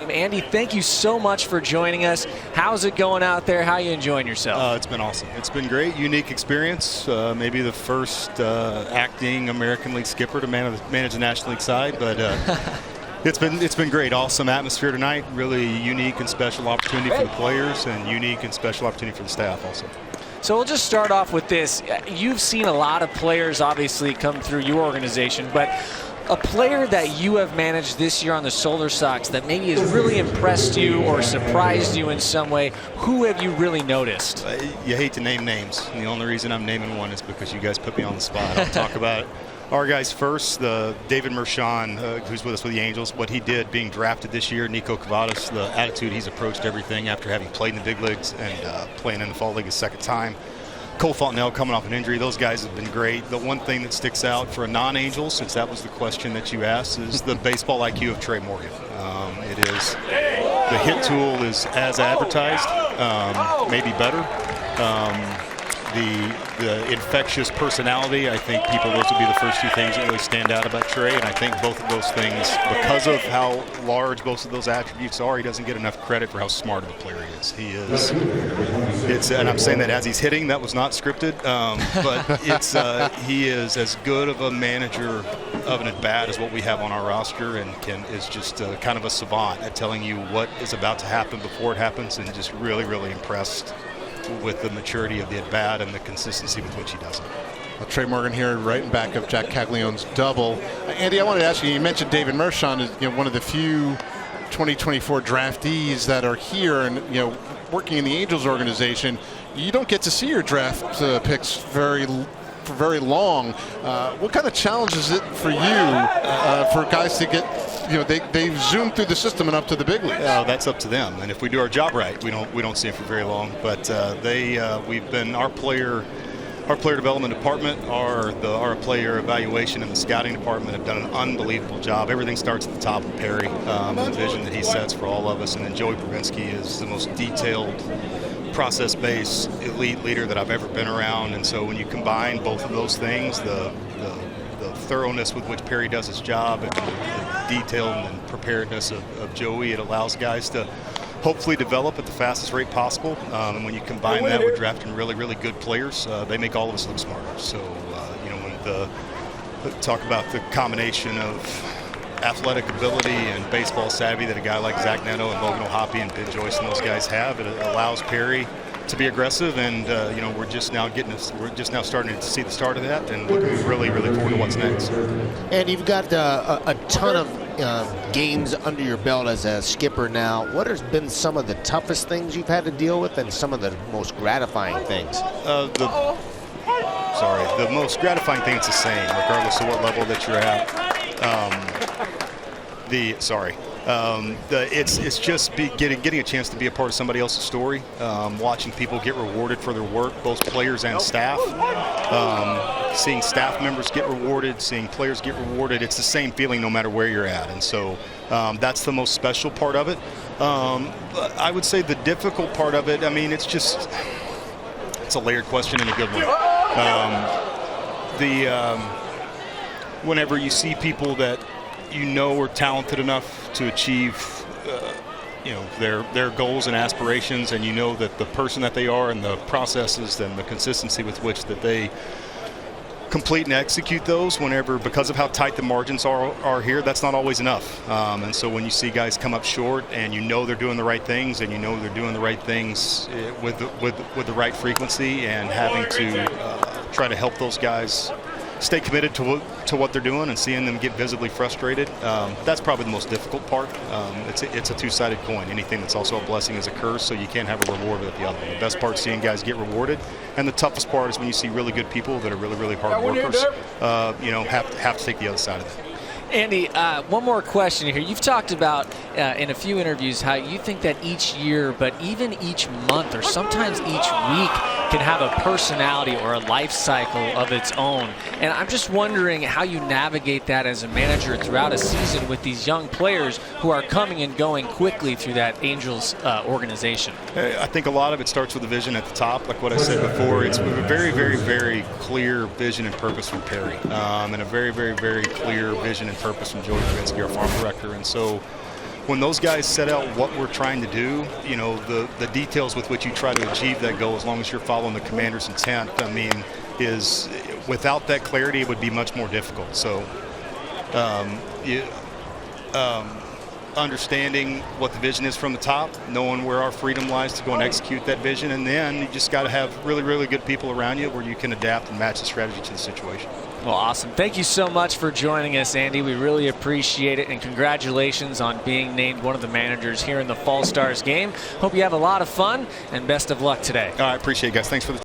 Andy, thank you so much for joining us. How's it going out there? How are you enjoying yourself? It's been awesome. It's been great, unique experience. Maybe the first acting American League skipper to manage the National League side, but it's been great. Awesome atmosphere tonight. Really unique and special opportunity for the players, and unique and special opportunity for the staff also. So we'll just start off with this. You've seen a lot of players obviously come through your organization, but a player that you have managed this year on the Solar Sox that maybe has really impressed you or surprised you in some way, who have you really noticed? You hate to name names, and the only reason I'm naming one is because you guys put me on the spot. I'll talk about our guys first. David Mershon, who's with us with the Angels, what he did being drafted this year, Nico Cavadas, the attitude he's approached everything after having played in the big leagues and playing in the fall league a second time. Cole Fontenelle coming off an injury. Those guys have been great. The one thing that sticks out for a non-Angel, since that was the question that you asked, is the baseball IQ of Trey Morgan. The hit tool is as advertised, maybe better. The infectious personality, I think those would be the first two things that really stand out about Trey, and I think both of those things, because of how large both of those attributes are, he doesn't get enough credit for how smart of a player he is. And I'm saying that as he's hitting, that was not scripted, but he is as good of a manager of an at-bat as what we have on our roster, and is just kind of a savant at telling you what is about to happen before it happens, and just really, really impressed with the maturity of the at-bat and the consistency with which he does it. Well, Trey Morgan here, right in back of Jack Caglianone's double. Andy, I wanted to ask you, you mentioned David Mershon is one of the few 2024 draftees that are here and working in the Angels organization. You don't get to see your draft picks for very long. What kind of challenge is it for you for guys to get, they've zoomed through the system and up to the big leagues? That's up to them, and if we do our job right, we don't see them for very long. But we've been our player development department, our player evaluation and the scouting department have done an unbelievable job. Everything starts at the top of Perry, the vision that he sets for all of us, and then Joey Pravinsky is the most detailed, process-based elite leader that I've ever been around. And so when you combine both of those things, the thoroughness with which Perry does his job and the detail and preparedness of Joey, it allows guys to hopefully develop at the fastest rate possible. And when you combine that with drafting really, really good players, they make all of us look smarter. So, when talk about the combination of athletic ability and baseball savvy that a guy like Zach Neto and Logan O'Hoppe and Ben Joyce and those guys have, it allows Perry to be aggressive, and we're just now starting to see the start of that, and looking really, really forward to what's next. And you've got a ton of games under your belt as a skipper now. What has been some of the toughest things you've had to deal with, and some of the most gratifying things? The most gratifying thing is the same, regardless of what level that you're at. It's just getting a chance to be a part of somebody else's story, watching people get rewarded for their work, both players and staff, seeing staff members get rewarded, seeing players get rewarded. It's the same feeling no matter where you're at, and so that's the most special part of it. I would say the difficult part of it, it's a layered question and a good one. Whenever you see people that are talented enough to achieve their goals and aspirations, and that the person that they are and the processes and the consistency with which that they complete and execute those, because of how tight the margins are here, that's not always enough. And so when you see guys come up short and they're doing the right things, and they're doing the right things with the right frequency, and having to try to help those guys stay committed to what they're doing, and seeing them get visibly frustrated, that's probably the most difficult part. It's a two-sided coin. Anything that's also a blessing is a curse, so you can't have a reward without the other. The best part is seeing guys get rewarded, and the toughest part is when you see really good people that are really, really hard workers, have to take the other side of it. Andy, one more question here. You've talked about in a few interviews how you think that each year, but even each month or sometimes each week, can have a personality or a life cycle of its own. And I'm just wondering how you navigate that as a manager throughout a season with these young players who are coming and going quickly through that Angels organization. I think a lot of it starts with the vision at the top. Like what I said before, it's a very, very, very clear vision and purpose from Perry, and a very, very, very clear vision and purpose from Joey Pravinsky, our farm director. And so when those guys set out what we're trying to do, you know, the details with which you try to achieve that goal, as long as you're following the commander's intent, I mean, is without that clarity, it would be much more difficult. So, understanding what the vision is from the top, knowing where our freedom lies to go and execute that vision, and then you just got to have really, really good people around you where you can adapt and match the strategy to the situation. Well, awesome. Thank you so much for joining us, Andy. We really appreciate it, and congratulations on being named one of the managers here in the Fall Stars game. Hope you have a lot of fun, and best of luck today. All right, appreciate it, guys. Thanks for the